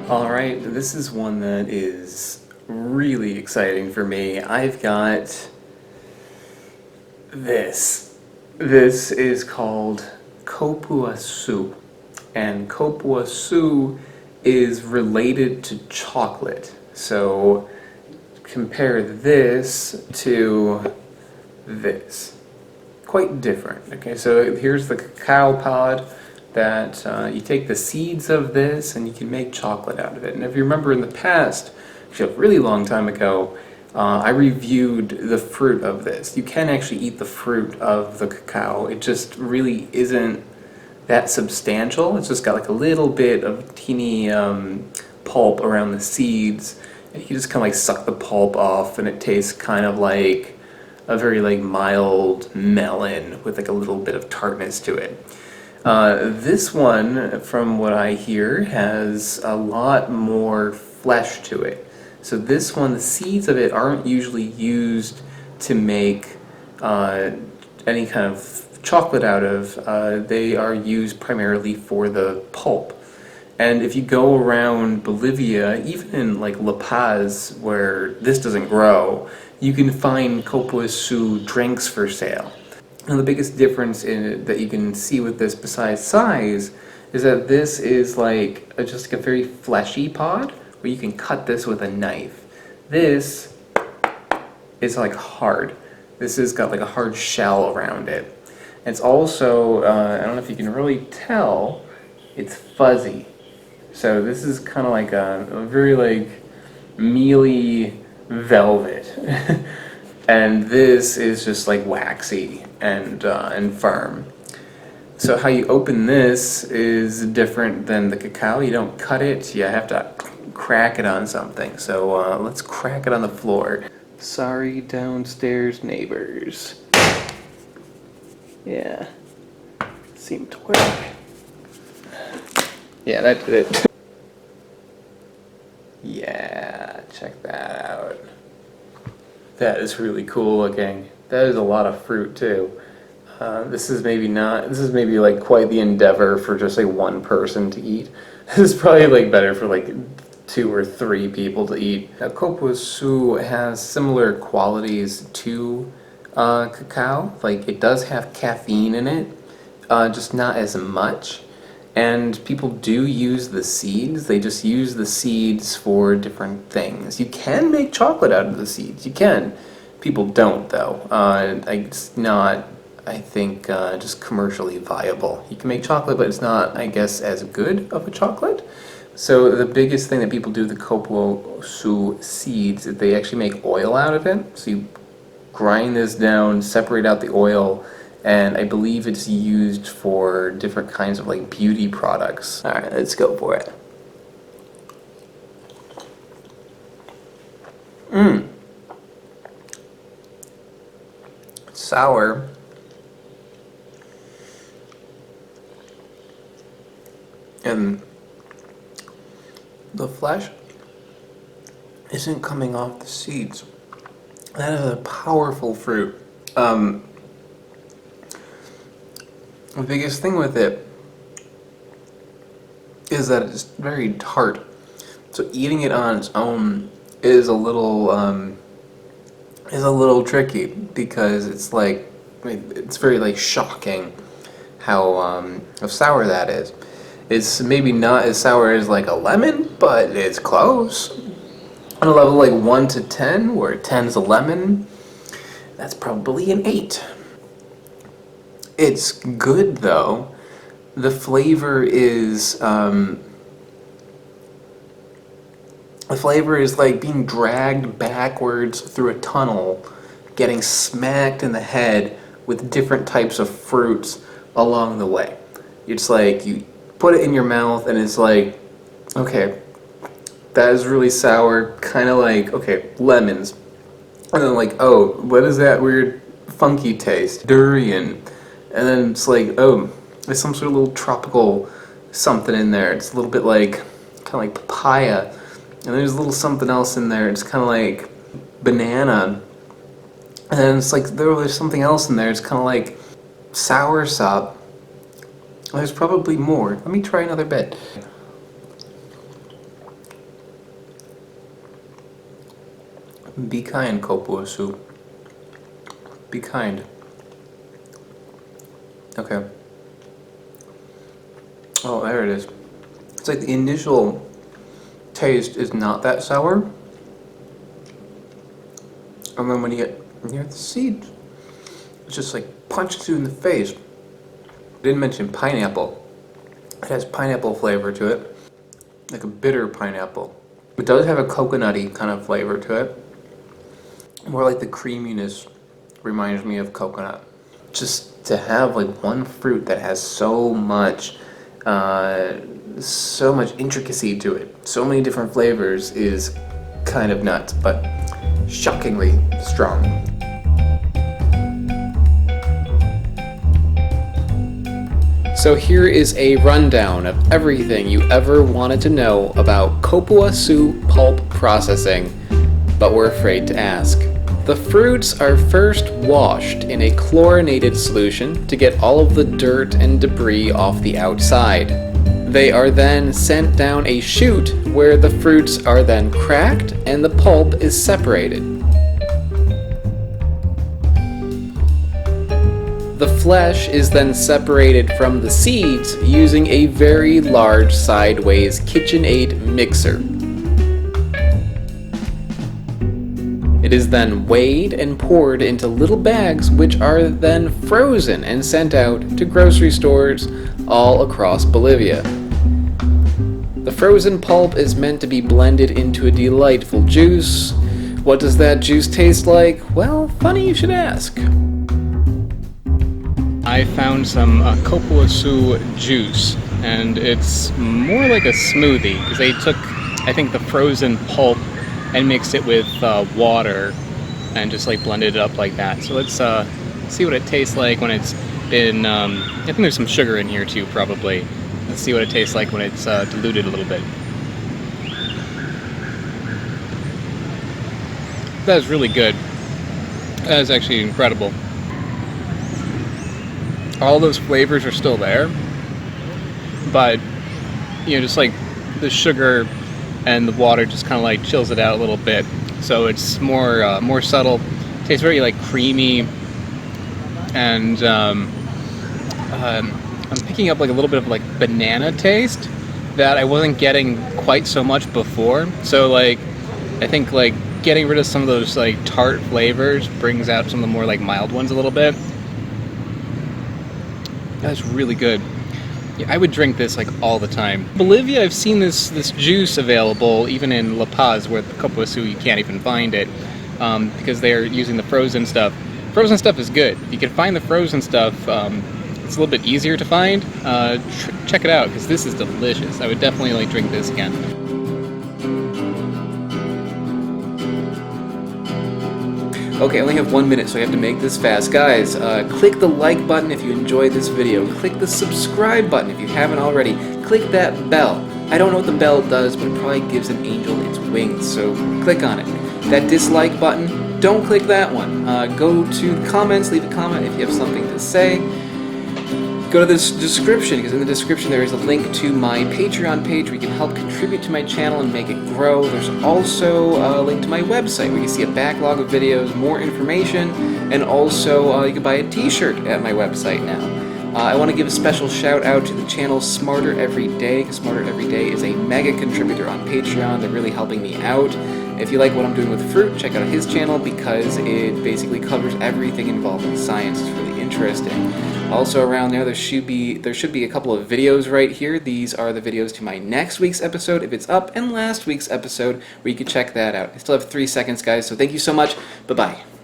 Alright, this is one that is really exciting for me. I've got this. This is called Cupuacu, and Cupuacu is related to chocolate. So compare this to this. Quite different. Okay, so here's the cacao pod that you take the seeds of this and you can make chocolate out of it. And if you remember in the past, actually a really long time ago, I reviewed the fruit of this. You can actually eat the fruit of the cacao. It just really isn't that substantial. It's just got like a little bit of teeny pulp around the seeds, and you can just kind of like suck the pulp off, and it tastes kind of like a very like mild melon with like a little bit of tartness to it. This one, from what I hear, has a lot more flesh to it. So this one, the seeds of it aren't usually used to make any kind of chocolate out of. They are used primarily for the pulp. And if you go around Bolivia, even in like La Paz, where this doesn't grow, you can find Cupuacu drinks for sale. And the biggest difference in it that you can see with this besides size is that this is like just like a very fleshy pod where you can cut this with a knife. This is like hard. This has got like a hard shell around it. And it's also, I don't know if you can really tell, it's fuzzy. So this is kind of like a very like mealy velvet. And this is just like waxy and firm. So how you open this is different than the cacao. You don't cut it, you have to crack it on something. So let's crack it on the floor. Sorry, downstairs neighbors. Yeah, seemed to work. Yeah, that did it. Yeah, check that out. That is really cool looking. That is a lot of fruit too. This is maybe like quite the endeavor for just like one person to eat. This is probably like better for like 2 or 3 people to eat. Now, Cupuacu has similar qualities to cacao. Like it does have caffeine in it, just not as much. And people do use the seeds. They just use the seeds for different things. You can make chocolate out of the seeds. You can. People don't, though. It's not, I think, just commercially viable. You can make chocolate, but it's not, I guess, as good of a chocolate. So the biggest thing that people do with the Cupuacu seeds is they actually make oil out of it. So you grind this down, separate out the oil, and I believe it's used for different kinds of like beauty products. Alright, let's go for it. Sour. And the flesh isn't coming off the seeds. That is a powerful fruit. The biggest thing with it is that it's very tart. So eating it on its own is a little tricky because it's like it's very like shocking how sour that is. It's maybe not as sour as like a lemon, but it's close. On a level like 1 to 10, where 10 is a lemon, that's probably an 8. It's good though. The flavor is like being dragged backwards through a tunnel, getting smacked in the head with different types of fruits along the way. It's like you put it in your mouth and it's like, okay, that is really sour, kind of like, okay, lemons. And then like, oh, what is that weird funky taste? Durian. And then it's like, oh, there's some sort of little tropical something in there. It's a little bit like, kind of like papaya. And there's a little something else in there. It's kind of like banana. And then it's like, there's something else in there. It's kind of like soursop. There's probably more. Let me try another bit. Be kind, Cupuacu. Be kind. Okay. Oh, there it is. It's like the initial taste is not that sour. And then when you get the seeds, it just like punches you in the face. I didn't mention pineapple. It has pineapple flavor to it, like a bitter pineapple. It does have a coconutty kind of flavor to it. More like the creaminess reminds me of coconut. Just to have like one fruit that has so much intricacy to it, so many different flavors, is kind of nuts, but shockingly strong. So here is a rundown of everything you ever wanted to know about Cupuacu pulp processing, but were afraid to ask. The fruits are first washed in a chlorinated solution to get all of the dirt and debris off the outside. They are then sent down a chute where the fruits are then cracked and the pulp is separated. The flesh is then separated from the seeds using a very large sideways KitchenAid mixer. It is then weighed and poured into little bags, which are then frozen and sent out to grocery stores all across Bolivia. The frozen pulp is meant to be blended into a delightful juice. What does that juice taste like? Well, funny you should ask. I found some Cupuacu juice, and it's more like a smoothie, because they took, I think, the frozen pulp and mixed it with water and just like blended it up like that. So let's see what it tastes like when it's been, I think there's some sugar in here too, probably. Let's see what it tastes like when it's diluted a little bit. That is really good. That is actually incredible. All those flavors are still there, but you know, just like the sugar and the water just kind of like chills it out a little bit, so it's more subtle. Tastes very like creamy, and I'm picking up like a little bit of like banana taste that I wasn't getting quite so much before. So like I think like getting rid of some of those like tart flavors brings out some of the more like mild ones a little bit. That's really good. Yeah, I would drink this like all the time. Bolivia, I've seen this juice available even in La Paz, where the Cupuacu you can't even find it, because they're using the frozen stuff. Frozen stuff is good. If you can find the frozen stuff, it's a little bit easier to find. Check it out, because this is delicious. I would definitely like drink this again. Okay, I only have 1 minute, so I have to make this fast. Guys, click the like button if you enjoyed this video. Click the subscribe button if you haven't already. Click that bell. I don't know what the bell does, but it probably gives an angel its wings, so click on it. That dislike button, don't click that one. Go to the comments, leave a comment if you have something to say. Go to this description, because in the description there is a link to my Patreon page where you can help contribute to my channel and make it grow. There's also a link to my website where you see a backlog of videos, more information, and also you can buy a t-shirt at my website now. I want to give a special shout out to the channel Smarter Every Day, because Smarter Every Day is a mega contributor on Patreon. They're really helping me out. If you like what I'm doing with fruit, check out his channel, because it basically covers everything involved in science. It's really interesting. Also around there should be a couple of videos right here. These are the videos to my next week's episode, if it's up, and last week's episode, where you can check that out. I still have 3 seconds, guys, so thank you so much. Bye-bye.